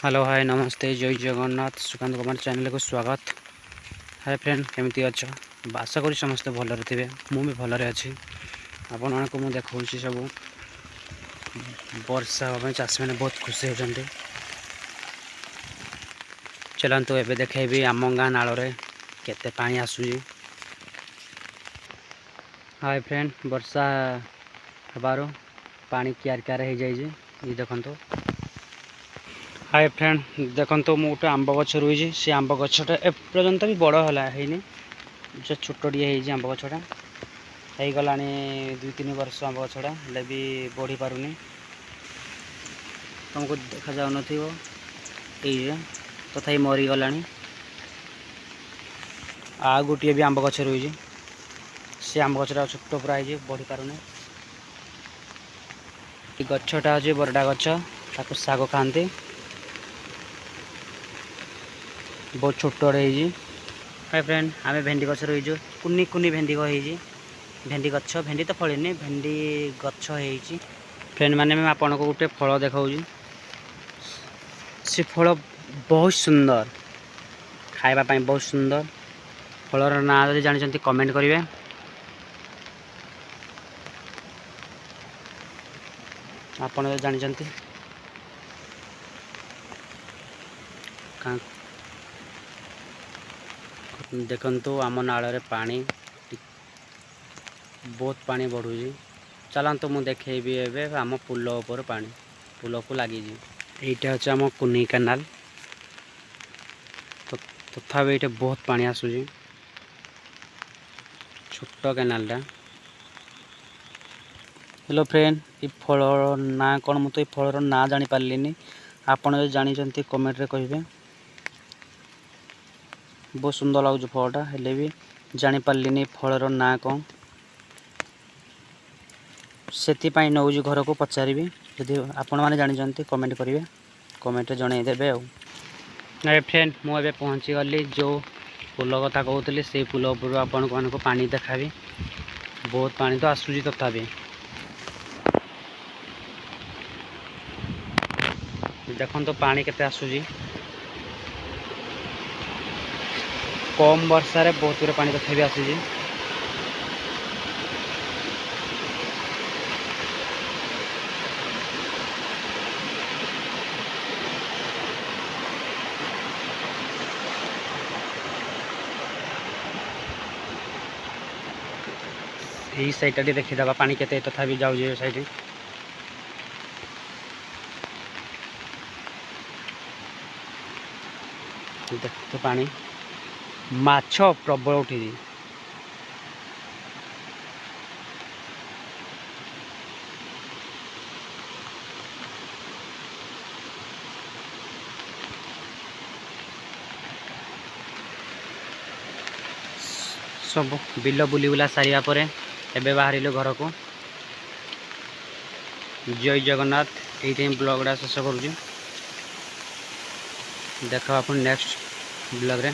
Hello hi नमस्ते जय Jagannath Sukanta Kumar channel को स्वागत। हाय फ्रेंड केमती अच्छ आशा करी समस्ते भलरे थे मुझे भलरे अच्छी आपण मानक मुझे देखा सब वर्षा हाँ चाषी मैंने बहुत खुशी होती। चलतु एवं देखेबी आम गाँ नाल केते पानी आसूजी। हाय फ्रेंड वर्षा हबार पानी क्यार क्यार हो जाए ये देखो। हाय फ्रेंड देखो मु गोटे आंब गछ रुई सी आंब गछटा एपर्यंत भी बड़ है जो छोटिए आंब गछटा हो गला 2-3 वर्ष आंब गछटा हेल्ले भी बढ़ी पारुनी तुमको देखा जाऊ ये तथा मरीगला आ गोटे भी आंब गछ रुई सी आंब गछटा छोट पूरा है बढ़ी पारुनी। गछटा हूँ बरडा गछ ताको साग खाते बहुत छोट हाय फ्रेंड आम भेंडी गछ रही कुनी कुनी भेंडी भेंडी गछ भेंडी तो फलनी भेंडी गछ हो फ्रेंड माने मैं आपको गोटे फल देखा से फल बहुत सुंदर खावाई बहुत सुंदर फलर ना जब जानते कमेंट करेंगे। आपड़ जो जानते देखंतु आम नाल पानी बहुत पानी बढ़ुजी। चलतु मुझे देखेबी एवं आम पुल उपर पानी पुल को लगी यहाँ हूँ आम कुनी केनाल तथा ये बहुत पानी आसूजी छोट केनालटा। हेलो फ्रेंड ये फल ना कौन मुझे ये फलर ना जानी पार्ली आपड़ जो जानते कमेंट रे कहे। बहुत सुंदर लगुच फलटा हेल्ले भी जानी पार्ली फलर ना कौन से नौ घर को पचारि यदि आपण मैंने जानते कमेंट करेंगे कमेंट जनईदेवे। आ फ्रेंड मुझे पहुँची गली जो पुल कथा कहते से पुल उपर आपण को पानी देखाबी बहुत पानी तो आसूजी तथापि देखो तो पानी केते आसूजी कम वर्षा बहुत गुरे पानी तथापि आसूजी। यही साइड देखीदे पानी केते तथापि जाऊे साइड देख तो पानी माछ प्रबल उठी सब बिल बुली बुला सारिया पर एबे बाहरिलु घर को। जय जगन्नाथ ये ब्लॉगटा शेष करुँ। देखा आप नेक्स्ट ब्लॉग रे।